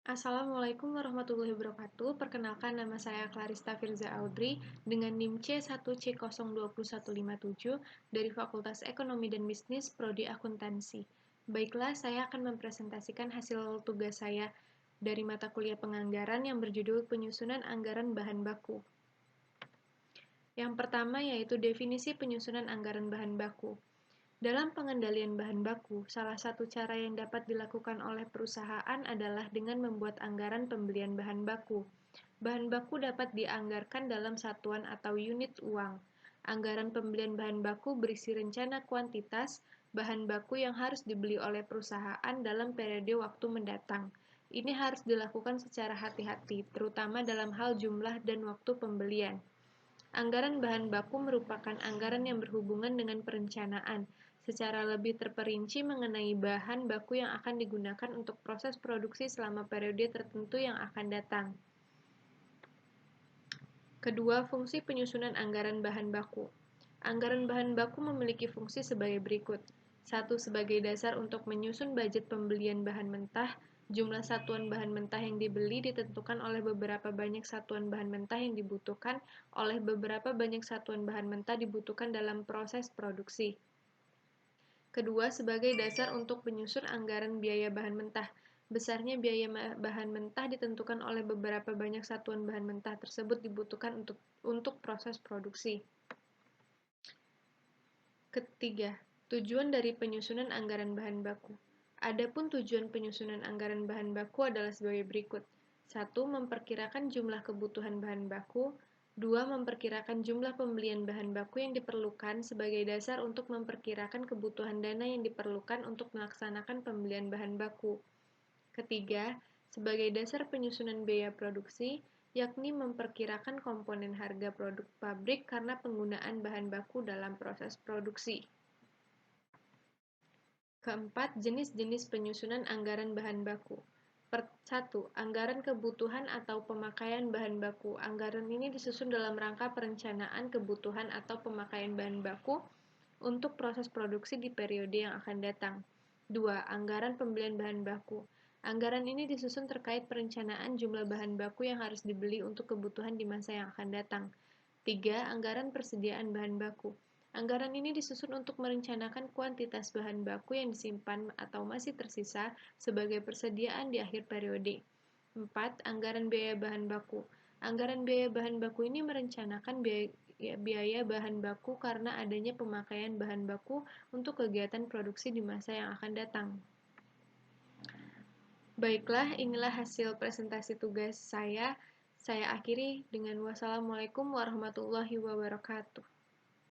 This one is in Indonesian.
Assalamualaikum warahmatullahi wabarakatuh. Perkenalkan, nama saya Clarista Firza Audrey dengan NIM C1C021157 dari Fakultas Ekonomi dan Bisnis Prodi Akuntansi. Baiklah, saya akan mempresentasikan hasil tugas saya dari mata kuliah penganggaran yang berjudul Penyusunan Anggaran Bahan Baku. Yang pertama yaitu definisi penyusunan anggaran bahan baku. Dalam pengendalian bahan baku, salah satu cara yang dapat dilakukan oleh perusahaan adalah dengan membuat anggaran pembelian bahan baku. Bahan baku dapat dianggarkan dalam satuan atau unit uang. Anggaran pembelian bahan baku berisi rencana kuantitas bahan baku yang harus dibeli oleh perusahaan dalam periode waktu mendatang. Ini harus dilakukan secara hati-hati, terutama dalam hal jumlah dan waktu pembelian. Anggaran bahan baku merupakan anggaran yang berhubungan dengan perencanaan, secara lebih terperinci mengenai bahan baku yang akan digunakan untuk proses produksi selama periode tertentu yang akan datang. Kedua, fungsi penyusunan anggaran bahan baku. Anggaran bahan baku memiliki fungsi sebagai berikut. 1. Sebagai dasar untuk menyusun budget pembelian bahan mentah. Jumlah satuan bahan mentah yang dibeli ditentukan oleh beberapa banyak satuan bahan mentah yang dibutuhkan oleh beberapa banyak satuan bahan mentah dibutuhkan dalam proses produksi. Kedua, sebagai dasar untuk menyusun anggaran biaya bahan mentah. Besarnya biaya bahan mentah ditentukan oleh beberapa banyak satuan bahan mentah tersebut dibutuhkan untuk proses produksi. Ketiga, tujuan dari penyusunan anggaran bahan baku. Adapun tujuan penyusunan anggaran bahan baku adalah sebagai berikut. 1. Memperkirakan jumlah kebutuhan bahan baku. 2. Memperkirakan jumlah pembelian bahan baku yang diperlukan sebagai dasar untuk memperkirakan kebutuhan dana yang diperlukan untuk melaksanakan pembelian bahan baku. Ketiga, sebagai dasar penyusunan biaya produksi, yakni memperkirakan komponen harga produk pabrik karena penggunaan bahan baku dalam proses produksi. Keempat, jenis-jenis penyusunan anggaran bahan baku. 1. Anggaran kebutuhan atau pemakaian bahan baku. Anggaran ini disusun dalam rangka perencanaan kebutuhan atau pemakaian bahan baku untuk proses produksi di periode yang akan datang. 2. Anggaran pembelian bahan baku. Anggaran ini disusun terkait perencanaan jumlah bahan baku yang harus dibeli untuk kebutuhan di masa yang akan datang. 3. Anggaran persediaan bahan baku. Anggaran ini disusun untuk merencanakan kuantitas bahan baku yang disimpan atau masih tersisa sebagai persediaan di akhir periode. 4. Anggaran biaya bahan baku. Anggaran biaya bahan baku ini merencanakan biaya bahan baku karena adanya pemakaian bahan baku untuk kegiatan produksi di masa yang akan datang. Baiklah, inilah hasil presentasi tugas saya. Saya akhiri dengan wassalamualaikum warahmatullahi wabarakatuh.